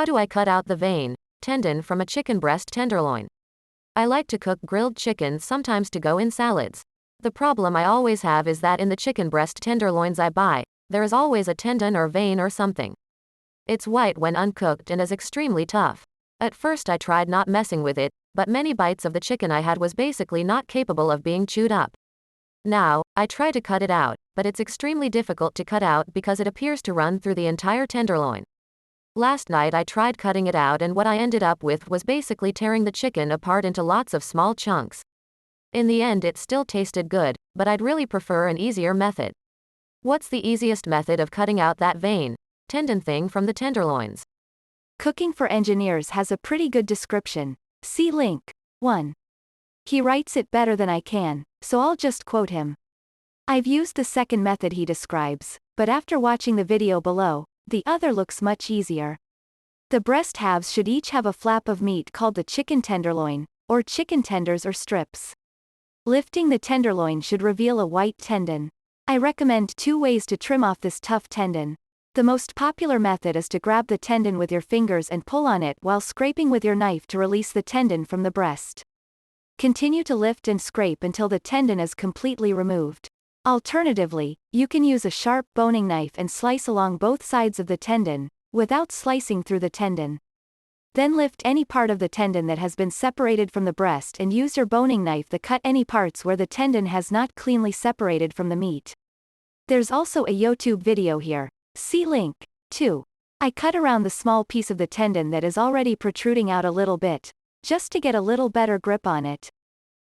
do I cut out the vein, tendon from a chicken breast tenderloin? I like to cook grilled chicken sometimes to go in salads. The problem I always have is that in the chicken breast tenderloins I buy, there is always a tendon or vein or something. It's white when uncooked and is extremely tough. At first I tried not messing with it, but many bites of the chicken I had was basically not capable of being chewed up. Now, I try to cut it out, but it's extremely difficult to cut out because it appears to run through the entire tenderloin. Last night I tried cutting it out and what I ended up with was basically tearing the chicken apart into lots of small chunks. In the end it still tasted good, but I'd really prefer an easier method. What's the easiest method of cutting out that vein, tendon thing from the tenderloins? Cooking for Engineers has a pretty good description. See link 1. He writes it better than I can, so I'll just quote him. I've used the second method he describes, but after watching the video below, the other looks much easier. The breast halves should each have a flap of meat called the chicken tenderloin, or chicken tenders or strips. Lifting the tenderloin should reveal a white tendon. I recommend 2 ways to trim off this tough tendon. The most popular method is to grab the tendon with your fingers and pull on it while scraping with your knife to release the tendon from the breast. Continue to lift and scrape until the tendon is completely removed. Alternatively, you can use a sharp boning knife and slice along both sides of the tendon, without slicing through the tendon. Then lift any part of the tendon that has been separated from the breast and use your boning knife to cut any parts where the tendon has not cleanly separated from the meat. There's also a YouTube video here. See link 2. I cut around the small piece of the tendon that is already protruding out a little bit, just to get a little better grip on it.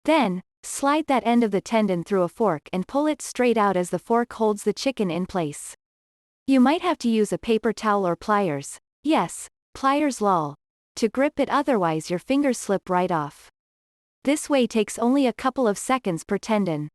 Then, slide that end of the tendon through a fork and pull it straight out as the fork holds the chicken in place. You might have to use a paper towel or pliers, yes, pliers lol, to grip it, otherwise your fingers slip right off. This way takes only a couple of seconds per tendon.